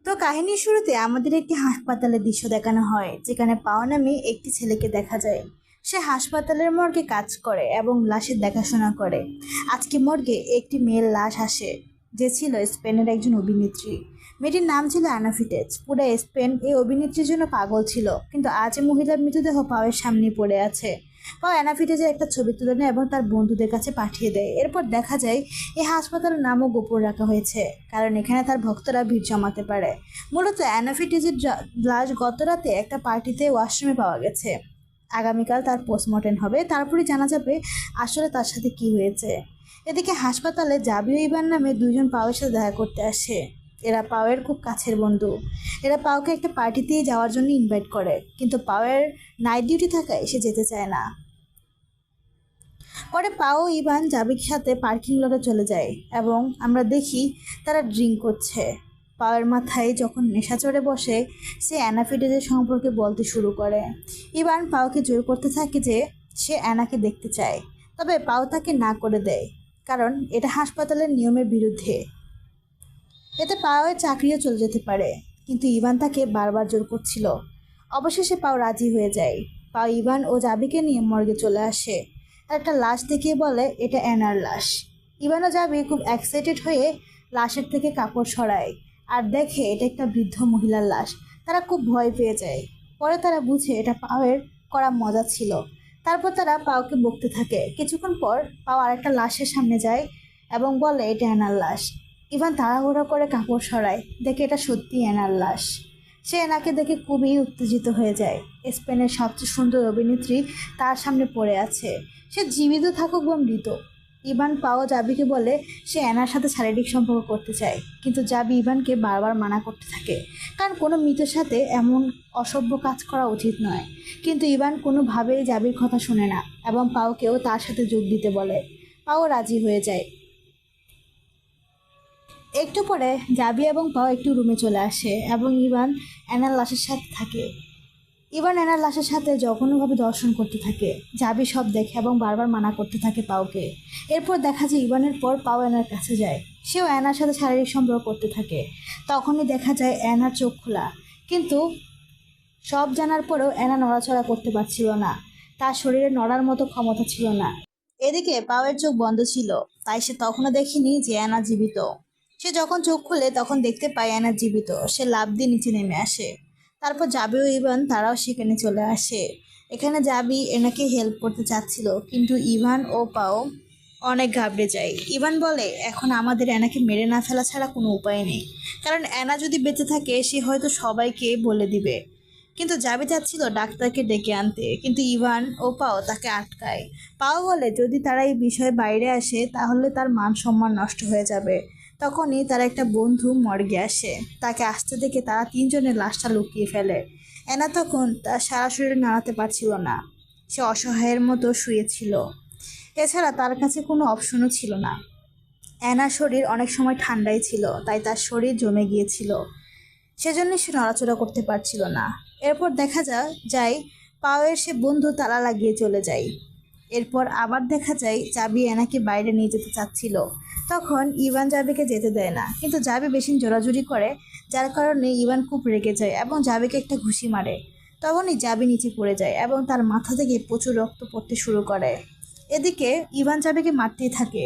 তো কাহিনীর শুরুতে আমাদের একটি হাসপাতালের দৃশ্য দেখানো হয়, যেখানে পাওয়া নামে একটি ছেলেকে দেখা যায়। সে হাসপাতালের মর্গে কাজ করে এবং লাশের দেখাশোনা করে। আজকে মর্গে একটি মেয়ের লাশ আসে, যে ছিল স্পেনের একজন অভিনেত্রী। মেয়েটির নাম ছিল অ্যানা ফিটেজ। পুরো স্পেন এই অভিনেত্রীর জন্য পাগল ছিল, কিন্তু আজ এই মহিলার মৃতদেহ পাওয়ের সামনে পড়ে আছে। পাও অ্যানা ফিটেজের একটা ছবি তুলে নেয় এবং তার বন্ধুদের কাছে পাঠিয়ে দেয়। এরপর দেখা যায় এই হাসপাতালের নামও গোপন রাখা হয়েছে, কারণ এখানে তার ভক্তরা ভিড় জমাতে পারে। মূলত অ্যানা ফিটেজের লাশ গত রাতে একটা পার্টিতে ওয়াশরুমে পাওয়া গেছে। আগামীকাল তার পোস্টমর্টেম হবে, তারপরে জানা যাবে আসলে তার সাথে কি হয়েছে। এদিকে হাসপাতালে জাবি ও ইভান নামে দুইজন পাওয়ের সাথে দেখা করতে আসে। এরা পাওয়ের খুব কাছের বন্ধু। এরা পাওকে একটা পার্টিতেই যাওয়ার জন্য ইনভাইট করে, কিন্তু পাওয়ের নাইট ডিউটি থাকায় সে যেতে চায় না। পরে পাও ইভান জাবির সাথে পার্কিং লটে চলে যায় এবং আমরা দেখি তারা ড্রিঙ্ক করছে। পাওয়ের মাথায় যখন নেশা চড়ে বসে, সে অ্যানা ফিটেজের সম্পর্কে বলতে শুরু করে। ইভান পাওকে জোর করতে থাকে যে সে অ্যানাকে দেখতে চায়, তবে পাও তাকে না করে দেয়, কারণ এটা হাসপাতালের নিয়মের বিরুদ্ধে। এতে পাওয়ের চাকরিও চলে যেতে পারে, কিন্তু ইভান তাকে বারবার জোর করছিল। অবশেষে পাও রাজি হয়ে যায়। পাও ইভান ও জাবিকে নিয়ে মর্গে চলে আসে আর একটা লাশ দেখিয়ে বলে এটা অ্যানার লাশ। ইভান ও জাবি খুব এক্সাইটেড হয়ে লাশের থেকে কাপড় সরায় আর দেখে এটা একটা বৃদ্ধ মহিলার লাশ। তারা খুব ভয় পেয়ে যায়। পরে তারা বুঝে এটা পাওয়ের করা মজা ছিল। তারপর তারা পাওকে বকতে থাকে। কিছুক্ষণ পর পাও আরেকটা লাশের সামনে যায় এবং বলে এটা অ্যানার লাশ। ইভান তাড়াহুড়ো করে কাপড় সরায়, দেখে এটা সত্যি অ্যানার লাশ। সে এনাকে দেখে খুবই উত্তেজিত হয়ে যায়। স্পেনের সবচেয়ে সুন্দর অভিনেত্রী তার সামনে পড়ে আছে, সে জীবিত থাকুক বা মৃত। ইভান পাও জাবিকে বলে সে অ্যানার সাথে শারীরিক সম্পর্ক করতে চায়, কিন্তু জাবি ইভানকে বারবার মানা করতে থাকে, কারণ কোনো মৃতের সাথে এমন অসভ্য কাজ করা উচিত নয়। কিন্তু ইভান কোনোভাবেই জাবির কথা শুনে না এবং পাওকেও তার সাথে যোগ দিতে বলে। পাও রাজি হয়ে যায়। একটু পরে জাবি এবং পাও একটু রুমে চলে আসে এবং ইভান অ্যানার লাশের সাথে থাকে। ইভান অ্যানার লাশের সাথে জঘন্যভাবে দর্শন করতে থাকে। জাবি সব দেখে এবং বারবার মানা করতে থাকে পাওকে। এরপর দেখা যায় ইভানের পর পাও অ্যানার কাছে যায়। সেও অ্যানার সাথে শারীরিক সম্পর্ক করতে থাকে। তখনই দেখা যায় অ্যানার চোখ খোলা, কিন্তু সব জানার পরেও অ্যানা নড়াচড়া করতে পারছিল না। তার শরীরে নড়ার মতো ক্ষমতা ছিল না। এদিকে পাওয়ের চোখ বন্ধ ছিল, তাই সে তখনও দেখেনি যে অ্যানা জীবিত। সে যখন চোখ খুলে তখন দেখতে পায় অ্যানা জীবিত। সে লাফ দিয়ে নিচে নেমে আসে। তারপর জাবি ও ইভান তারাও সেখানে চলে আসে। এখানে জাবি এনাকে হেল্প করতে চাচ্ছিল, কিন্তু ইভান ও পাও অনেক ঘাবড়ে যায়। ইভান বলে এখন আমাদের অ্যানাকে মেরে না ফেলা ছাড়া কোনো উপায় নেই, কারণ অ্যানা যদি বেঁচে থাকে সে হয়তো সবাইকে বলে দিবে। কিন্তু জাবি চাচ্ছিল ডাক্তারকে ডেকে আনতে, কিন্তু ইভান ও পাও তাকে আটকায়। পাও বলে যদি তারা এই বিষয়ে বাইরে আসে তাহলে তার মান সম্মান নষ্ট হয়ে যাবে। তখনই তার একটা বন্ধু মর্গে আসে। তাকে আসতে দেখে তারা তিনজনের লাশটা লুকিয়ে ফেলে। অ্যানা তখন তার সারা শরীরে নাড়াতে পারছিল না। সে অসহায়ের মতো শুয়েছিল। এছাড়া তার কাছে কোনো অপশনও ছিল না। অ্যানার শরীর অনেক সময় ঠান্ডাই ছিল, তাই তার শরীর জমে গিয়েছিল। সেজন্য সে নড়াচড়া করতে পারছিল না। এরপর দেখা যায় পাওয়ের সে বন্ধু তালা লাগিয়ে চলে যায়। এরপর আবার দেখা যায় জাবি অ্যানাকে বাইরে নিয়ে যেতে চাচ্ছিল। তখন ইভান জাবিকে যেতে দেয় না, কিন্তু জাবি বেশি জোরাজুরি করে, যার কারণে ইভান খুব রেগে যায় এবং জাবিকে একটা ঘুষি মারে। তখনই জাবি নিচে পড়ে যায় এবং তার মাথা থেকে প্রচুর রক্ত পড়তে শুরু করে। এদিকে ইভান জাবিকে মারতেই থাকে।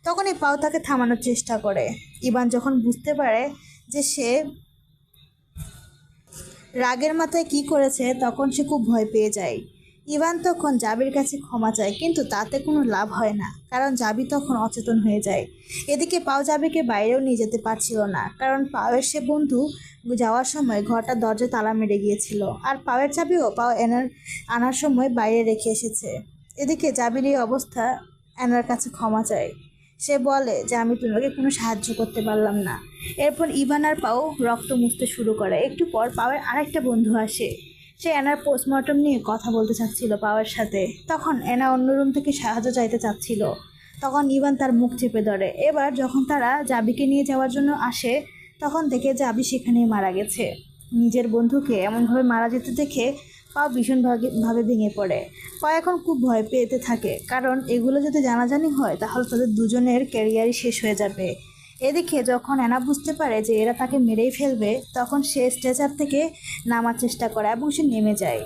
তখনই পাও তাকে থামানোর চেষ্টা করে। ইভান যখন বুঝতে পারে যে সে রাগের মাথায় কি করেছে, তখন সে খুব ভয় পেয়ে যায়। ইভান তখন জাবির কাছে ক্ষমা চায়, কিন্তু তাতে কোনো লাভ হয় না, কারণ জাবি তখন অচেতন হয়ে যায়। এদিকে পাও জাবিকে বাইরেও নিয়ে যেতে পারছিল না, কারণ পাওয়ের সে বন্ধু যাওয়ার সময় ঘরটার দরজা তালা মেরে গিয়েছিল, আর পাওয়ের চাবিও পাও আনার সময় বাইরে রেখে এসেছে। এদিকে জাবির এই অবস্থা, অ্যানার কাছে ক্ষমা চায়। সে বলে যে আমি তোমাকে কোনো সাহায্য করতে পারলাম না। এরপর ইভান আর পাও রক্ত মুছতে শুরু করে। একটু পর পাওয়ের আরেকটা বন্ধু আসে। সে অ্যানার পোস্টমর্টম নিয়ে কথা বলতে চাচ্ছিল পাওয়ের সাথে। তখন অ্যানা অন্য রুম থেকে সাহায্য চাইতে চাচ্ছিল। তখন ইভান তার মুখ চেপে ধরে। এবার যখন তারা জাবিকে নিয়ে যাওয়ার জন্য আসে, তখন দেখে জাবি সেখানেই মারা গেছে। নিজের বন্ধুকে এমনভাবে মারা যেতে দেখে পাও ভীষণভাবে ভেঙে পড়ে। পাও এখন খুব ভয় পেতে থাকে, কারণ এগুলো যদি জানাজানি হয় তাহলে তাদের দুজনের ক্যারিয়ারই শেষ হয়ে যাবে। এদিকে যখন অ্যানা বুঝতে পারে যে এরা তাকে মেরেই ফেলবে, তখন সে স্ট্রেচার থেকে নামার চেষ্টা করে এবং সে নেমে যায়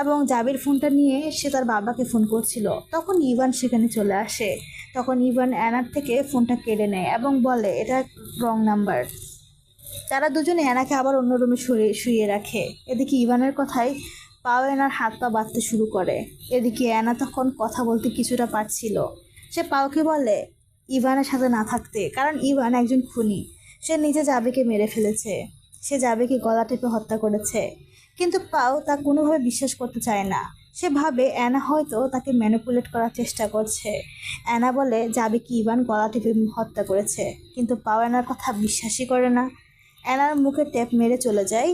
এবং জাবির ফোনটা নিয়ে সে তার বাবাকে ফোন করছিল। তখন ইভান সেখানে চলে আসে। তখন ইভান অ্যানার থেকে ফোনটা কেড়ে নেয় এবং বলে এটা রং নাম্বার। তারা দুজনে অ্যানাকে আবার অন্য রুমে শুয়ে রাখে। এদিকে ইভানের কথায় পাও অ্যানার হাত পা বাঁধতে শুরু করে। এদিকে অ্যানা তখন কথা বলতে কিছুটা পারছিল। সে পাওকে বলে ইভানের সাথে না থাকতে, কারণ ইভান একজন খুনি। সে নিজে জাবিকে মেরে ফেলেছে, সে জাবিকে গলা টিপে হত্যা করেছে। কিন্তু পাও তা কোনোভাবে বিশ্বাস করতে চায় না। সে ভাবে অ্যানা হয়তো তাকে ম্যানিপুলেট করার চেষ্টা করছে। অ্যানা বলে জাবিকে ইভান গলা টিপে হত্যা করেছে, কিন্তু পাও অ্যানার কথা বিশ্বাসই করে না। অ্যানার মুখে টেপ মেরে চলে যায়।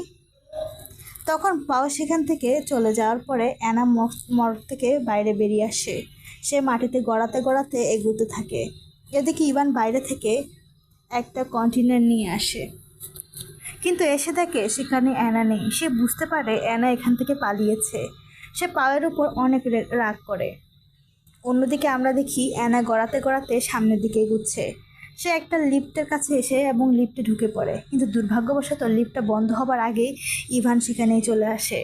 তখন পাও সেখান থেকে চলে যাওয়ার পরে অ্যানা মর্গ থেকে বাইরে বেরিয়ে আসে। সে মাটিতে গড়াতে গড়াতে এগুতে থাকে। এদিকে ইভান বাইরে থেকে একটা কন্টেনার নিয়ে আসে, কিন্তু এসে দেখে সেখানে অ্যানা নেই। সে বুঝতে পারে অ্যানা এখান থেকে পালিয়েছে। সে পাওয়ের উপর অনেক রাগ করে। অন্যদিকে আমরা দেখি অ্যানা গড়াতে গড়াতে সামনের দিকে এগুচ্ছে। সে একটা লিফটের কাছে এসে এবং লিফটে ঢুকে পড়ে, কিন্তু দুর্ভাগ্যবশত লিফটটা বন্ধ হবার আগেই ইভান সেখানেই চলে আসে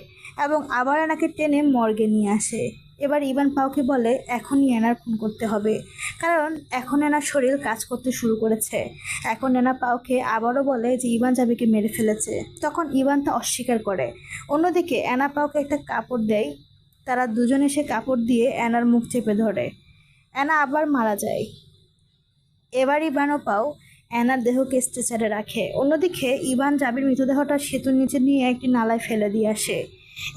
এবং আবার অ্যানাকে টেনে মর্গে নিয়ে আসে। এবার ইভান পাওকে বলে এখনই অ্যানার খুন করতে হবে, কারণ এখন অ্যানার শরীর কাজ করতে শুরু করেছে। এখন অ্যানা পাওকে আবারও বলে যে ইভান জাবিকে মেরে ফেলেছে। তখন ইভান তা অস্বীকার করে। অন্যদিকে অ্যানা পাওকে একটা কাপড় দেয়। তারা দুজনে সে কাপড় দিয়ে অ্যানার মুখ চেপে ধরে। অ্যানা আবার মারা যায়। এবার ইভান ও পাও অ্যানার দেহকে স্ট্রেচারে রাখে। অন্যদিকে ইভান জাবির মৃতদেহটা সেতুর নিচে নিয়ে একটি নালায় ফেলে দিয়ে আসে।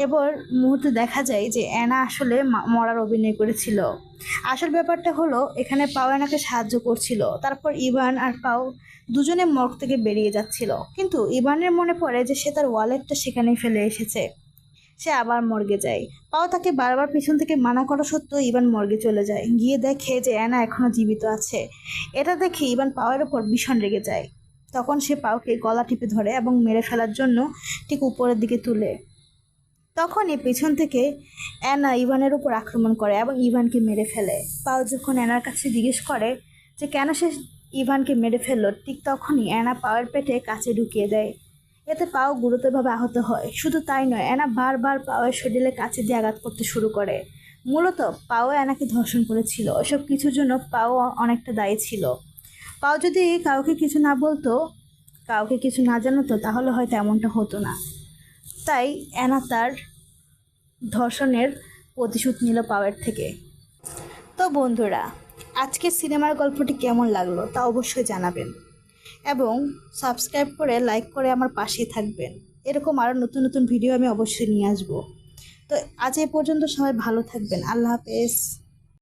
এবার মুহূর্তে দেখা যায় যে অ্যানা আসলে মরার অভিনয় করেছিল। আসল ব্যাপারটা হলো এখানে পাও অ্যানাকে সাহায্য করছিল। তারপর ইভান আর পাও দুজনে মর্গ থেকে বেরিয়ে যাচ্ছিল, কিন্তু ইভানের মনে পড়ে যে সে তার ওয়ালেটটা সেখানেই ফেলে এসেছে। সে আবার মর্গে যায়। পাও তাকে বারবার পিছন থেকে মানা করা সত্ত্বেও ইভান মর্গে চলে যায়। গিয়ে দেখে যে অ্যানা এখনো জীবিত আছে। এটা দেখে ইভান পাওয়ের ওপর ভীষণ রেগে যায়। তখন সে পাওকে গলা টিপে ধরে এবং মেরে ফেলার জন্য ঠিক উপরের দিকে তুলে। তখনই পেছন থেকে অ্যানা ইভানের উপর আক্রমণ করে এবং ইভানকে মেরে ফেলে। পাও যখন অ্যানার কাছে জিজ্ঞেস করে যে কেন সে ইভানকে মেরে ফেললো, ঠিক তখনই অ্যানা পাওয়ের পেটে কাঁচে ঢুকিয়ে দেয়। এতে পাও গুরুতরভাবে আহত হয়। শুধু তাই নয়, অ্যানা বারবার পাওয়ের শরীরে কাঁচে দিয়ে আঘাত করতে শুরু করে। মূলত পাও অ্যানাকে ধর্ষণ করেছিল। এসব কিছুর জন্য পাও অনেকটা দায়ী ছিল। পাও যদি কাউকে কিছু না বলতো, কাউকে কিছু না জানাতো, তাহলে হয়তো এমনটা হতো না। তাই অ্যানা তার ধর্ষণের প্রতিশোধ নিল পাওয়ের থেকে। তো বন্ধুরা, আজকের সিনেমার গল্পটি কেমন লাগলো তা অবশ্যই জানাবেন এবং সাবস্ক্রাইব করে লাইক করে আমার পাশেই থাকবেন। এরকম আরও নতুন নতুন ভিডিও আমি অবশ্যই নিয়ে আসবো। তো আজ এই পর্যন্ত, সবাই ভালো থাকবেন। আল্লাহ হাফেজ।